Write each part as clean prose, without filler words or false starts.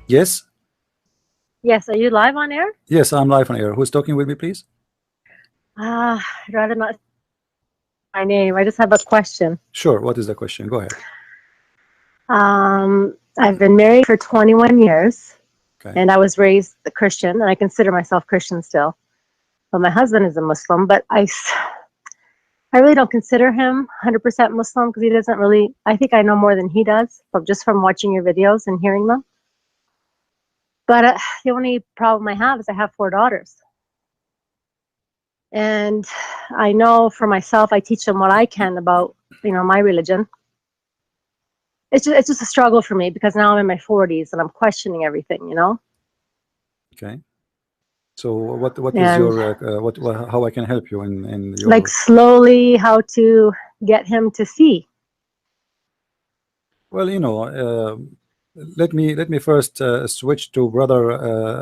Yes. Yes, are you live on air? Yes, I'm live on air. Who's talking with me, please? I'd rather not say my name. I just have a question. Sure. What is the question? Go ahead. I've been married for 21 years, Okay. and I was raised a Christian, and I consider myself Christian still. But my husband is a Muslim, but I really don't consider him 100% Muslim because he doesn't really, I think I know more than he does, but just from watching your videos and hearing them. But the only problem I have is I have 4 daughters. And I know for myself, I teach them what I can about, my religion. It's just a struggle for me because now I'm in my 40s and I'm questioning everything. Okay. So what is And your how I can help you in your like slowly how to get him to see. well, let me first switch to brother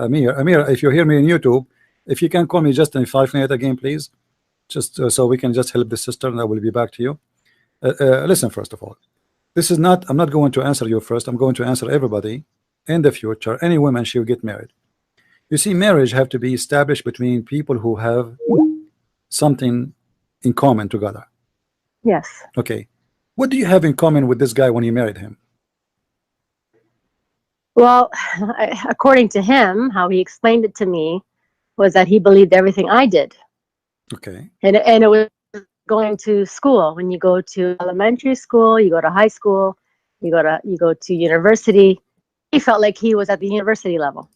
Amir. Amir, if you hear me on YouTube, if you can call me just in 5 minutes again, please, just so we can just help the sister, and I will be back to you. Listen, first of all, this is not, I'm not going to answer you first. I'm going to answer everybody in the future. Any woman, she will get married. You see, marriage have to be established between people who have something in common together. Yes. Okay. What do you have in common with this guy when you married him? Well, according to him, how he explained it to me was that he believed everything I did. Okay. And it was going to school. When you go to elementary school, you go to high school, you go to university. He felt like he was at the university level.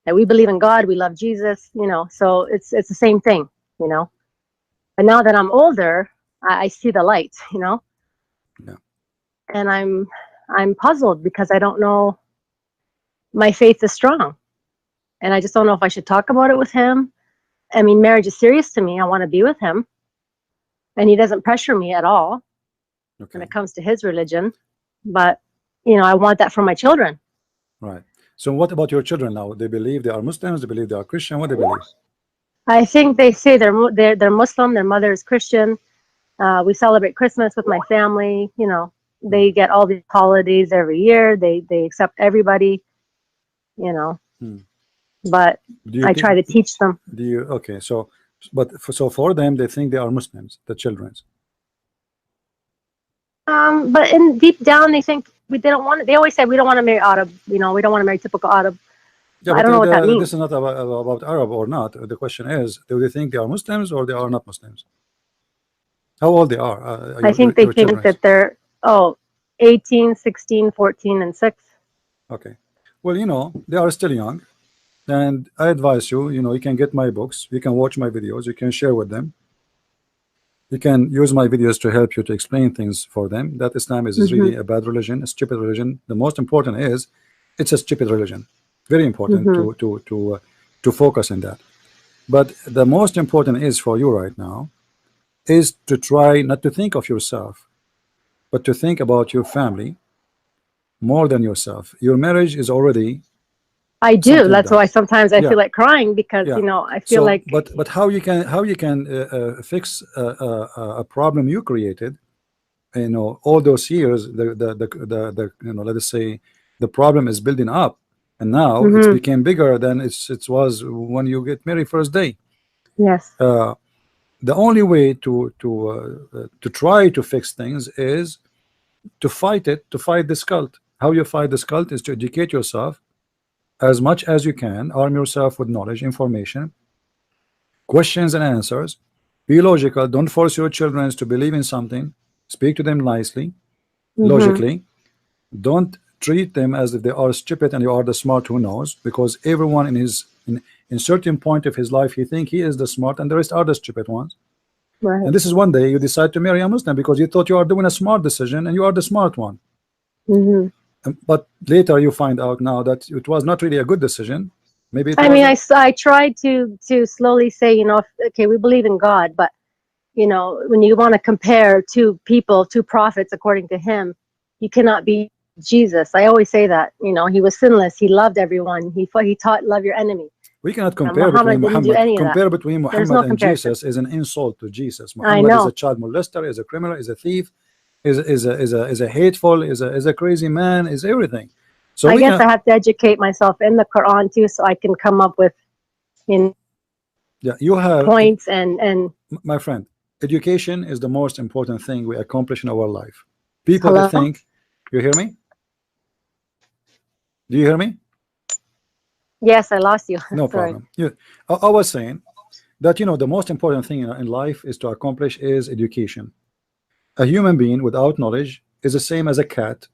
That we believe in God, we love Jesus, so it's the same thing, But now that I'm older, I see the light, Yeah. And I'm puzzled because I don't know. My faith is strong, and I just don't know if I should talk about it with him. I mean, marriage is serious to me. I want to be with him, and he doesn't pressure me at all when it comes to his religion. But I want that for my children. Right. So what about your children now? They believe they are Muslims, they believe they are Christian. What do they believe? I think they say they're Muslim. Their mother is Christian. We celebrate Christmas with my family. They get all these holidays every year. They accept everybody. But I try to teach them. Okay, so for them, they think they are Muslims, the children. But in deep down, they think they don't want it. They always say we don't want to marry Arab. We don't want to marry typical Arab. Yeah, I don't know what that means. This is not about Arab or not. The question is, do they think they are Muslims or they are not Muslims? How old they are? I think they think that they're 18, 16, 14, and 6. Okay. Well, they are still young. And I advise you, you can get my books, you can watch my videos, you can share with them. You can use my videos to help you to explain things for them. That Islam is really a bad religion, a stupid religion. The most important is it's a stupid religion. Very important to focus on that. But the most important is for you right now is to try not to think of yourself, but to think about your family more than yourself. Your marriage is already. I do. That's why sometimes I feel like crying because I feel like. But how you can fix a problem you created? All those years, the let us say the problem is building up, and now it became bigger than it was when you get married first day. Yes. The only way to try to fix things is to fight it, to fight this cult. How you fight this cult is to educate yourself as much as you can, arm yourself with knowledge, information, questions and answers. Be logical. Don't force your children to believe in something. Speak to them nicely, logically. Don't treat them as if they are stupid and you are the smart who knows, because everyone in certain point of his life he think he is the smart and the rest are the stupid ones. Right. And this is one day you decide to marry a Muslim because you thought you are doing a smart decision and you are the smart one. But later you find out now that it was not really a good decision. Maybe I tried to slowly say, okay, we believe in God, but when you want to compare two people, two prophets, according to him, you cannot be Jesus. I always say that, he was sinless. He loved everyone. He taught love your enemy. We cannot compare between Muhammad. Compare between Muhammad and Jesus is an insult to Jesus. Muhammad is a child molester, is a criminal, is a thief, is a hateful, is a crazy man, is everything. So I we guess can, I have to educate myself in the Quran too, so I can come up with, you know, yeah, you have, points and my friend, education is the most important thing we accomplish in our life. People that hello. think, you hear me? Do you hear me? Yes, I lost you. No Sorry. problem. Yeah, I was saying that the most important thing in life is to accomplish is education. A human being without knowledge is the same as a cat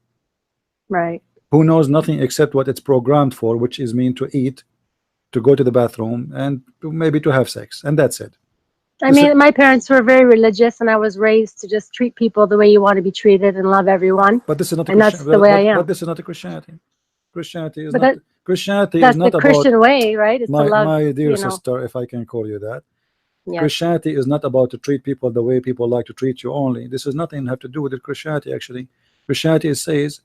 Right. who knows nothing except what it's programmed for, which is mean to eat, to go to the bathroom, and maybe to have sex, and that's it. I This is, mean, my parents were very religious, and I was raised to just treat people the way you want to be treated and love everyone, but this is not a and Christian. that's the way I But am. this is not a Christianity. Christianity is But not. Christianity is that's the not about, Christian way, right? It's to love, my dear you know. sister, if I can call you that. Yes. Christianity is not about to treat people the way people like to treat you only. This is nothing have to do with the Christianity. Actually, Christianity says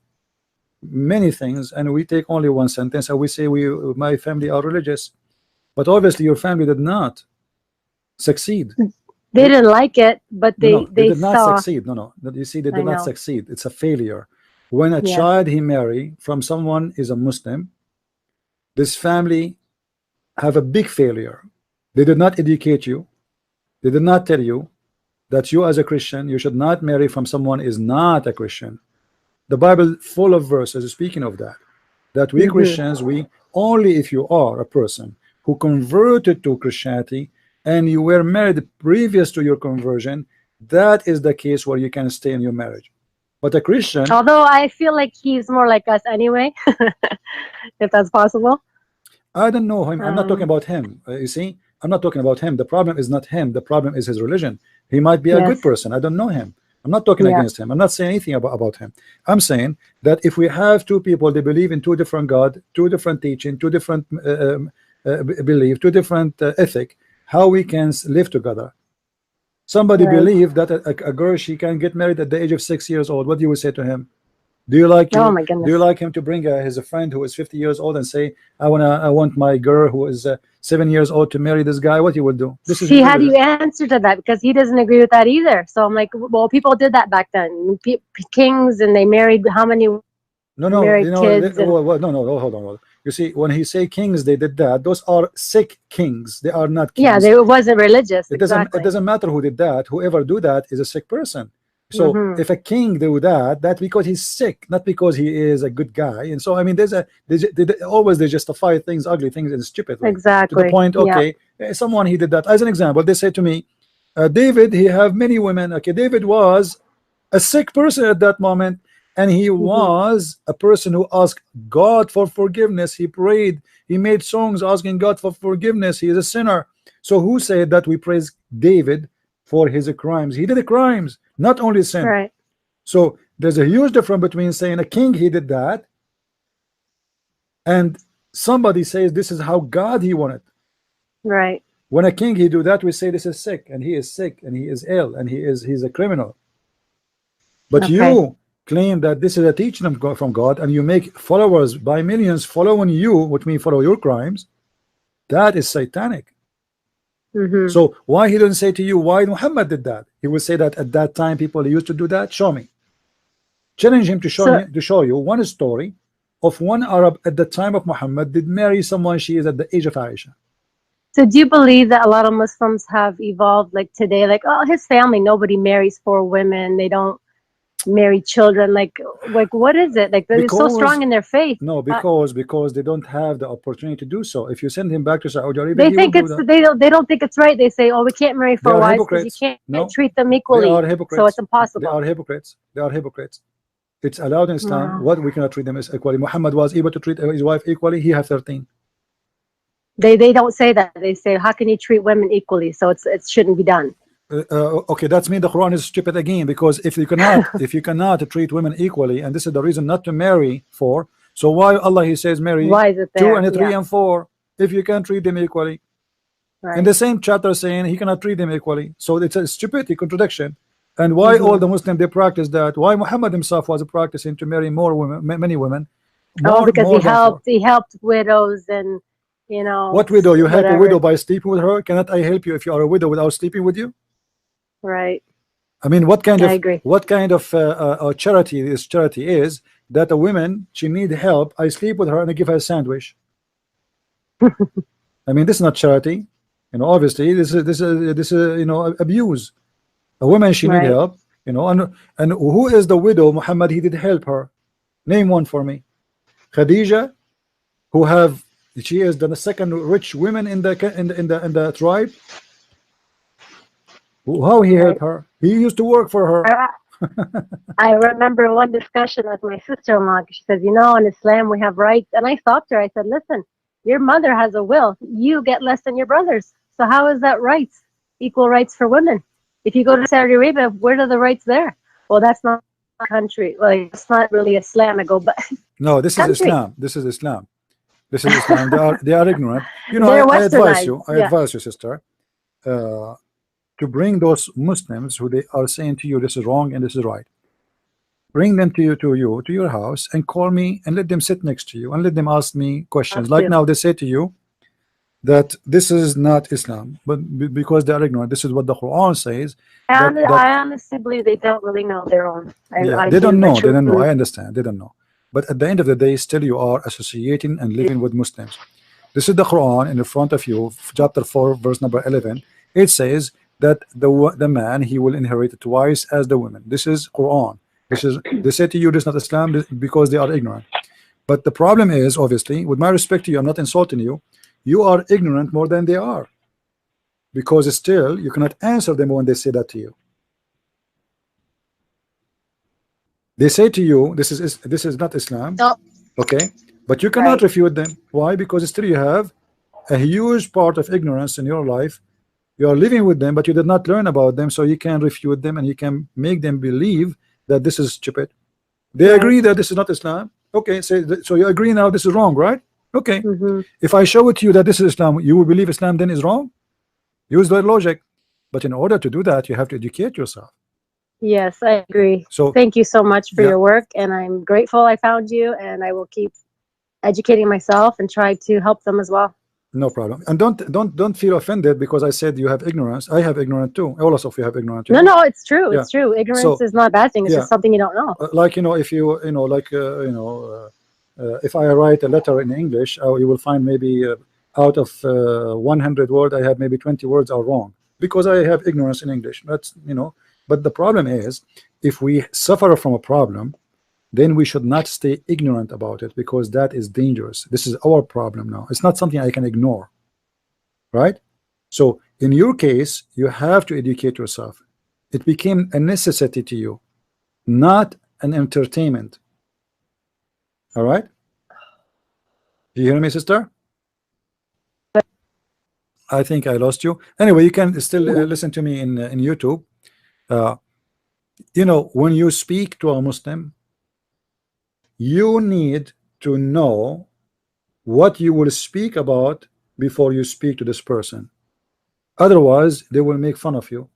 many things, and we take only one sentence and we say my family are religious, but obviously your family did not succeed. They didn't like it, but No, they they did not saw. succeed. No, you see, they I did not know. succeed. It's a failure. When a Yes. child he marry from someone is a Muslim, this family have a big failure. They did not educate you. They did not tell you that you as a Christian you should not marry from someone is not a Christian. The Bible full of verses speaking of that we Christians, we only if you are a person who converted to Christianity and you were married previous to your conversion, that is the case where you can stay in your marriage. But a Christian, Although I feel like he's more like us anyway, if that's possible. I don't know him. I'm not talking about him. You see, I'm not talking about him. The problem is not him. The problem is his religion. He might be a good Yes. person. I don't know him. I'm not talking Yeah. against him. I'm not saying anything about him. I'm saying that if we have two people, they believe in two different God, two different teaching, two different belief, two different ethic, how we can live together. Somebody Right. believe that a girl, she can get married at the age of 6 years old. What do you say to him? Do you like Oh my do goodness. you like him to bring his friend who is 50 years old and say, I want my girl who is 7 years old to marry this guy? What you would do? This is See, how do religion. you answer to that? Because he doesn't agree with that either. So I'm like, well, people did that back then. Kings, and they married how many No, married kids, and no, hold on. You see, when he say kings, they did that. Those are sick kings. They are not yeah, kings. they wasn't religious. It Exactly. doesn't matter who did that. Whoever do that is a sick person. So if a king do that, that's because he's sick, not because he is a good guy. And so I mean, always they justify things, ugly things, in a stupid way. Exactly. To the point, okay, someone he did that. As an example, they say to me, David, he have many women. Okay, David was a sick person at that moment, and he was a person who asked God for forgiveness. He prayed, he made songs asking God for forgiveness. He is a sinner. So who said that we praise David for his crimes? He did the crimes, not only sin. Right. So there's a huge difference between saying a king he did that and somebody says this is how God he wanted. Right. When a king he do that, we say this is sick, and he is sick, and he is ill, and he's a criminal. But you claim that this is a teaching from God, and you make followers by millions following you, which means follow your crimes. That is satanic. So why he doesn't say to you why Muhammad did that? He would say that at that time people used to do that. Show me. Challenge him to show you one story of one Arab at the time of Muhammad did marry someone she is at the age of Aisha. So do you believe that a lot of Muslims have evolved like today? Like, oh, his family, nobody marries 4 women. They don't marry children. Like what is it? Like they're so strong in their faith. No, because they don't have the opportunity to do so. If you send him back to Saudi Arabia, they think it's they don't think it's right. They say, oh, we can't marry 4 wives because you can't treat them equally. They are hypocrites. So it's impossible. They are hypocrites. They are hypocrites. It's allowed in Islam. What we cannot treat them as equally. Muhammad was able to treat his wife equally. He had 13. They don't say that. They say, how can you treat women equally? So it shouldn't be done. Okay, that's mean the Quran is stupid again, because if you cannot treat women equally, and this is the reason not to marry 4, so why Allah he says marry 2 and 3 and 4 if you can't treat them equally? In the same chapter saying he cannot treat them equally. So it's a stupidity contradiction. And why all the Muslims they practice that? Why Muhammad himself was practicing to marry more women, many women? Because he helped widows, and what widow? You help a widow by sleeping with her? Cannot I help you if you are a widow without sleeping with you? Right. I mean, I agree. what kind of charity this charity is that a woman, she need help, I sleep with her and I give her a sandwich. I mean, this is not charity. You know, obviously, this is you know, abuse. A woman, she need Right. help. You know, and who is the widow Muhammad? He did help her. Name one for me. Khadija, who have, she is the second rich woman in the tribe. How he helped Right. her? He used to work for her. I, I remember one discussion with my sister-in-law. She says, you know, in Islam we have rights. And I stopped her. I said, listen, your mother has a will. You get less than your brothers. So how is that rights? Equal rights for women. If you go to Saudi Arabia, where are the rights there? Well, that's not a country. Like, it's not really Islam. I go, but No, this is country. Islam. This is Islam. This is Islam. They are ignorant. You know, They're I advise westernized. you. I Yeah. advise you, sister, uh, to bring those Muslims who they are saying to you this is wrong and this is right. Bring them to your house and call me and let them sit next to you and let them ask me questions. Us Like too. now, they say to you that this is not Islam, but because they are ignorant, this is what the Quran says. That I honestly believe they don't really know their own. yeah, I they don't do. I know. They don't know. truly I understand. They don't know. But at the end of the day, still you are associating and living with Muslims. This is the Quran in the front of you, chapter 4, verse number 11. It says that the man, he will inherit twice as the woman. This is Quran. This is, they say to you this is not Islam because they are ignorant. But the problem is, obviously, with my respect to you, I'm not insulting you. You are ignorant more than they are, because still you cannot answer them when they say that to you. They say to you this is not Islam, no. okay, but you cannot Right. refute them. Why? Because still you have a huge part of ignorance in your life. You are living with them, but you did not learn about them, so you can refute them and you can make them believe that this is stupid. They Right. agree that this is not Islam. Okay, so you agree now this is wrong, right? Okay. Mm-hmm. If I show it to you that this is Islam, you will believe Islam then is wrong? Use that logic. But in order to do that, you have to educate yourself. Yes, I agree. So Thank you so much for yeah, your work, and I'm grateful I found you, and I will keep educating myself and try to help them as well. no problem. And don't feel offended because I said you have ignorance. I have ignorance too. All of you have ignorance. You No, know? no, it's true. Yeah. It's true. Ignorance So is not a bad thing. It's yeah, just something you don't know. like, you know, if you you know, like if I write a letter in English, you will find maybe out of 100 words, I have maybe 20 words are wrong because I have ignorance in English. That's, you know. But the problem is, if we suffer from a problem, then we should not stay ignorant about it, because that is dangerous. This is our problem now. It's not something I can ignore, right? So in your case, you have to educate yourself. It became a necessity to you, not an entertainment. All right? You hear me, sister? I think I lost you. Anyway, you can still listen to me in YouTube. You know, when you speak to a Muslim, you need to know what you will speak about before you speak to this person. Otherwise, they will make fun of you.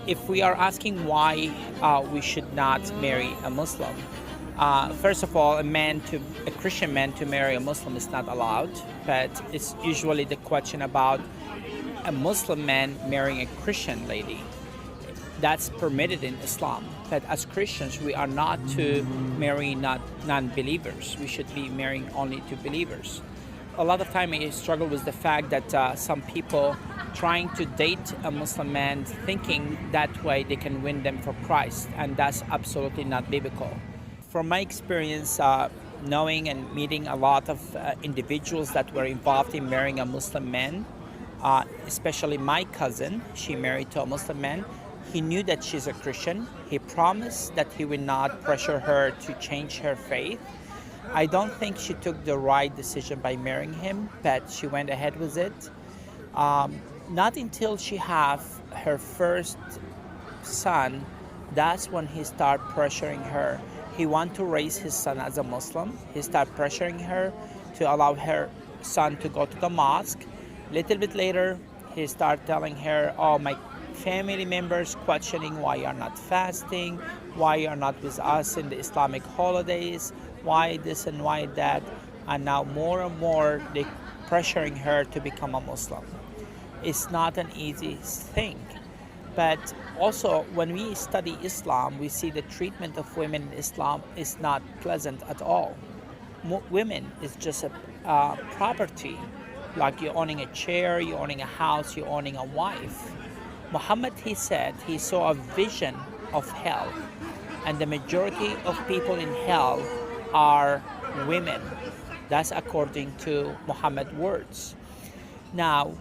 If we are asking why we should not marry a Muslim, first of all, a Christian man to marry a Muslim is not allowed, but it's usually the question about a Muslim man marrying a Christian lady. That's permitted in Islam, but as Christians, we are not to marry non-believers. We should be marrying only to believers. A lot of time I struggle with the fact that some people trying to date a Muslim man thinking that way they can win them for Christ, and that's absolutely not biblical. From my experience, knowing and meeting a lot of individuals that were involved in marrying a Muslim man, especially my cousin, she married to a Muslim man. He knew that she's a Christian. He promised that he would not pressure her to change her faith. I don't think she took the right decision by marrying him, but she went ahead with it. Not until she have her first son, that's when he started pressuring her. He want to raise his son as a Muslim. He started pressuring her to allow her son to go to the mosque. Little bit later, he started telling her, oh, my family members questioning why you're not fasting, why you're not with us in the Islamic holidays, why this and why that. and now more and more they pressuring her to become a Muslim. It's not an easy thing. But also, when we study Islam, we see the treatment of women in Islam is not pleasant at all. Women is just a property, like you're owning a chair, you're owning a house, you're owning a wife. Muhammad, he said, he saw a vision of hell, and the majority of people in hell are women. That's according to Muhammad's words. Now,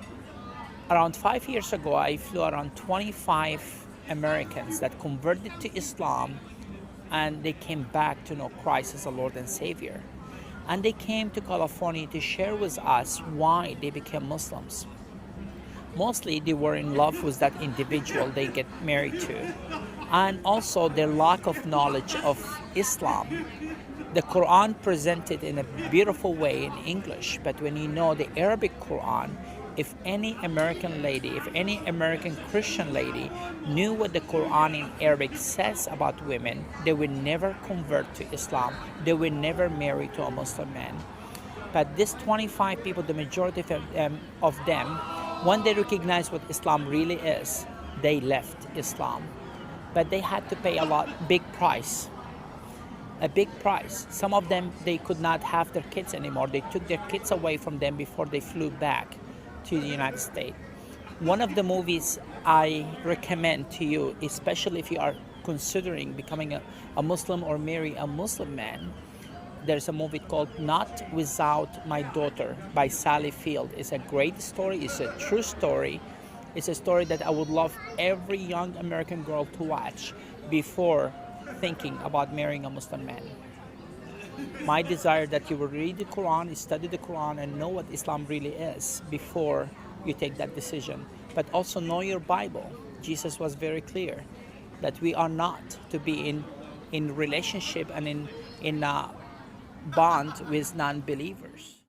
around 5 years ago, I flew around 25 Americans that converted to Islam, and they came back to know Christ as a Lord and Savior. And they came to California to share with us why they became Muslims. Mostly they were in love with that individual they get married to, and also their lack of knowledge of Islam. The Quran presented in a beautiful way in English, but when you know the Arabic Quran, if any American lady, if any American Christian lady knew what the Quran in Arabic says about women, they would never convert to Islam. They would never marry to a Muslim man. But these 25 people, the majority of them, when they recognized what Islam really is, they left Islam. But they had to pay big price. A big price. Some of them, they could not have their kids anymore. They took their kids away from them before they flew back to the United States. One of the movies I recommend to you, especially if you are considering becoming a Muslim or marry a Muslim man, there's a movie called Not Without My Daughter by Sally Field. It's a great story. It's a true story. It's a story that I would love every young American girl to watch before thinking about marrying a Muslim man. My desire that you will read the Quran, study the Quran, and know what Islam really is before you take that decision. But also know your Bible. Jesus was very clear that we are not to be in relationship and in bond with non-believers.